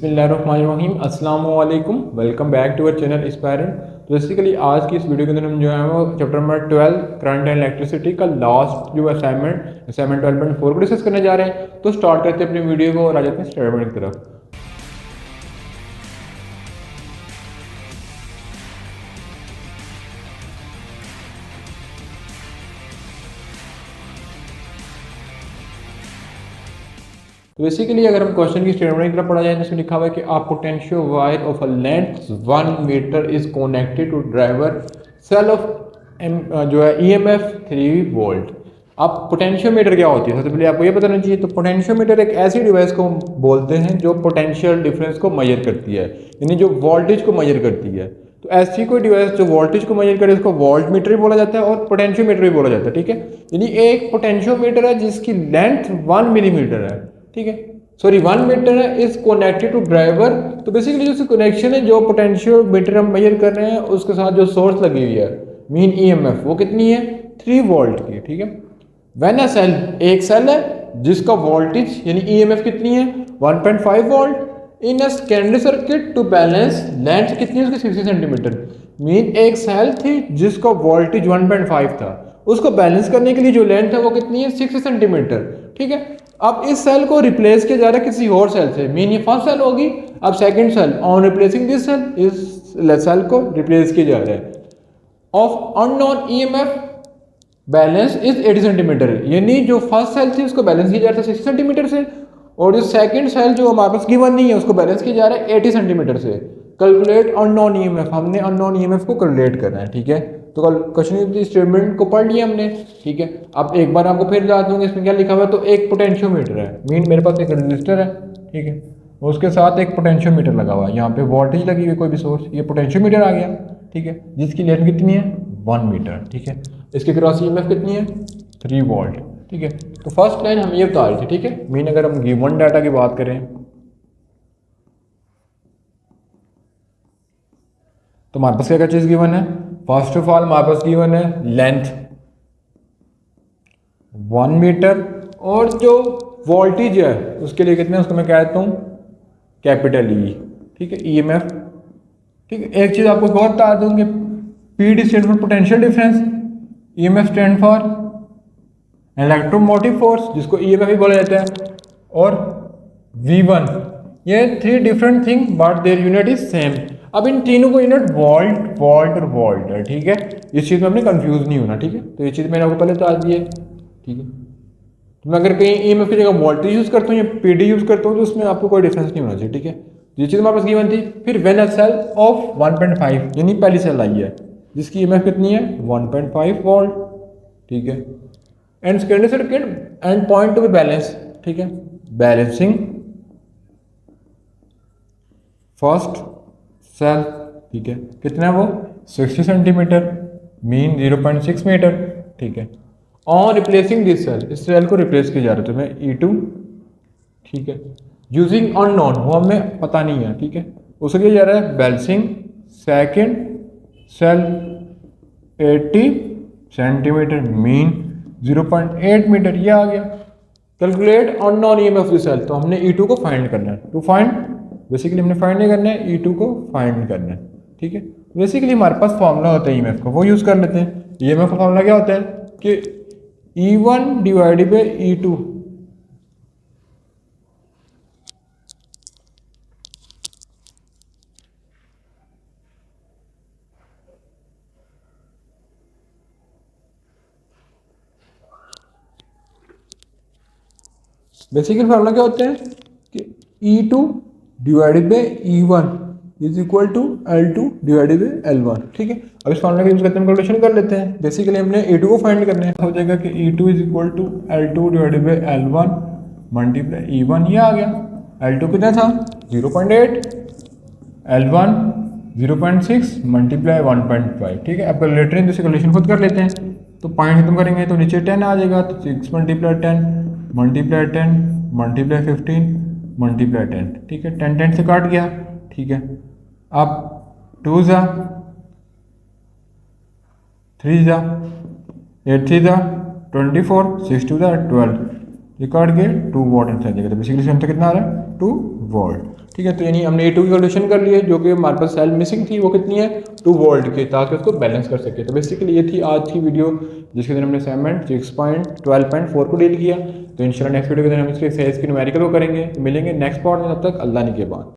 बिस्मिल्लाहिर्रहमानिर्रहीम अस्सलाम वालेकुम, welcome back to our channel Inspirant. तो बेसिकली आज की इस वीडियो के अंदर हम जो है वो chapter number 12 current and electricity का लास्ट जो असाइनमेंट 12.4 को डिस्कस करने जा रहे हैं। तो स्टार्ट करते हैं अपनी वीडियो को और आ जाते हैं स्टार्ट की तरफ। तो बेसिकली अगर हम क्वेश्चन की स्टेटमेंट की तरफ पढ़ा जाए तो इसमें लिखा हुआ है कि a potential wire of a length 1 metre is connected to driver cell of जो है ईएमएफ 3 वोल्ट। अब पोटेंशियोमीटर क्या होती है, सबसे पहले आपको ये बताना चाहिए। तो पोटेंशियोमीटर एक ऐसी डिवाइस को बोलते हैं जो पोटेंशियल डिफरेंस को मेजर करती है, यानी जो वोल्टेज को मेजर करती है। तो ऐसी कोई डिवाइस जो वोल्टेज को मेजर करे उसको वोल्ट मीटर भी बोला जाता है और पोटेंशियोमीटर भी बोला जाता है, ठीक है। यानी एक पोटेंशियोमीटर है जिसकी लेंथ 1 मिलीमीटर है, ठीक है, सॉरी 1 मीटर है, इज कनेक्टेड टू ड्राइवर। तो बेसिकली जो कनेक्शन है जो पोटेंशियल मीटर हम मेजर कर रहे हैं उसके साथ जो सोर्स लगी हुई है मीन ईएमएफ वो कितनी है 3 वोल्ट की, ठीक है। व्हेन अ सेल, एक सेल है जिसका वोल्टेज यानी ईएमएफ कितनी है 1.5 volt in a secondary circuit to balance length कितनी है उसकी 60 सेंटीमीटर। मीन एक सेल थी जिसका वोल्टेज 1.5 था, उसको बैलेंस करने के लिए जो लेंथ है वो कितनी है 60 सेंटीमीटर, ठीक है। अब इस सेल को रिप्लेस किया जा रहा है किसी और सेल से, मीन ये फर्स्ट सेल होगी। अब second cell on replacing this cell, इस सेल को रिप्लेस किया जा रहा है of unknown EMF balance is 80 centimetre, यानी जो फर्स्ट सेल थी उसको बैलेंस किया जा रहा था 60 सेंटीमीटर से और जो सेकंड सेल जो हमारे पास गिवन नहीं है उसको बैलेंस किया जा रहा है 80 सेंटीमीटर से। कैलकुलेट अननोन ईएमएफ, हमने अननोन ईएमएफ को कैलकुलेट करना है, ठीक है। तो कल क्वेश्चन स्टेटमेंट को पढ़ लिया हमने, ठीक है। अब एक बार आपको फिर याद दूंगा इसमें क्या लिखा हुआ है। तो एक पोटेंशियोमीटर है, मीन मेरे पास एक रजिस्टर है, ठीक है, उसके साथ एक पोटेंशियोमीटर लगा हुआ है, यहाँ पे वोल्टेज लगी हुई कोई भी सोर्स, ये पोटेंशियोमीटर आ गया, ठीक है, जिसकी लेंथ कितनी है 1 मीटर, ठीक है। इसके क्रॉस ईएमएफ कितनी है 3 वोल्ट, ठीक है। तो फर्स्ट लाइन हम ये बता रहे थे, ठीक है। मीन अगर हम गिवन डाटा की बात करें तो हमारे पास क्या चीज़ गिवन है। फर्स्ट ऑफ ऑल हमारे पास गिवन है लेंथ 1 मीटर और जो वोल्टेज है उसके लिए कितने, उसको मैं कह देता हूँ कैपिटल ई, ठीक है, ईएमएफ, ठीक है। एक चीज़ आपको बहुत बता दूँ कि PD stand for potential difference, EMF stand for electromotive force जिसको ईएमएफ भी बोला जाता है, और V1, ये 3 different thing but their unit is same. अब इन तीनों को यूनिट वोल्ट वोल्ट और वोल्ट है, ठीक है। इस चीज़ में हमने कंफ्यूज नहीं होना, ठीक है। तो ये चीज़ मैंने आपको पहले बता दी है, ठीक है। तो मैं अगर कहीं ईएमएफ की जगह वोल्टेज यूज़ करता हूँ या पीडी यूज़ करता हूँ तो उसमें आपको कोई डिफरेंस नहीं होना चाहिए, ठीक है। ये चीज़ हमारे पास गिवन थी। फिर व्हेन अ सेल ऑफ 1.5, यानी पहली सेल आई है जिसकी ईएमएफ कितनी है 1.5 वोल्ट, ठीक है, and secondary circuit and point to be balance, ठीक है, बैलेंसिंग फर्स्ट सेल, ठीक है, कितना है वो 60 सेंटीमीटर मीन 0.6 मीटर, ठीक है। ऑन रिप्लेसिंग दिस सेल, इस सेल को रिप्लेस किया जा रहा है तो मैं E2, ठीक है, यूजिंग अननोन, वो हमें पता नहीं है, ठीक है, उसे किया जा रहा है balancing second cell 80 centimetre mean 0.8 metre, ये आ गया। Calculate unknown EMF this cell, तो हमने E2 को फाइंड करना है। टू फाइंड, बेसिकली हमने फाइंड नहीं करना है, E2 को फाइंड करना है, ठीक है। बेसिकली हमारे पास फॉर्मूला होता है ईएमएफ का, वो यूज़ कर लेते हैं। ईएमएफ का फॉर्मूला क्या होता है कि E1 divided by E2, basically formula क्या होता है कि E2 divided by E1 is equal to L2 divided by L1, ठीक है। अब इस फॉर्मूला का यूज करते हैं, हम कैलकुलेशन कर लेते हैं। बेसिकली हमने E2 को फाइंड करना है, हो जाएगा कि E2 is equal to L2 divided by L1 multiply E1, ये आ गया। L2 कितना था 0.8, L1 0.6 मल्टीप्लाई 1.5, ठीक है। अब कैलकुलेटर है जैसे कैलकुलेशन खुद कर लेते हैं। तो पॉइंट खत्म करेंगे तो नीचे 10 आ जाएगा, तो 6 मल्टीप्लाई 10 मल्टीप्लाई 10 मल्टीप्लाई 15 मल्टीप्लाई 10, ठीक है, 10 10 से काट गया, ठीक है। अब 2 जा 3 जा 8 3 जा 24 6 2 जा 12, ये काट गए 2 वोल्ट आंसर आ जाएगा। तो बेसिकली इसका आंसर कितना आ रहा है 2 वोल्ट। ठीक है। तो यानी हमने A2 की कैलकुलेशन कर ली है, जो कि हमारे पास सेल मिसिंग थी वो कितनी है 2 वोल्ट की, ताकि उसको बैलेंस कर सके। तो बेसिकली ये थी आज की वीडियो, जिसके दिन हमने असाइनमेंट 6.12.4 को डील किया। तो इंशाल्लाह नेक्स्ट वीडियो के दिन हम इसके एक्सरसाइज की न्यूमेरिकल को करेंगे। मिलेंगे नेक्स्ट पार्ट में, तब तक अल्लाह ने के बाद।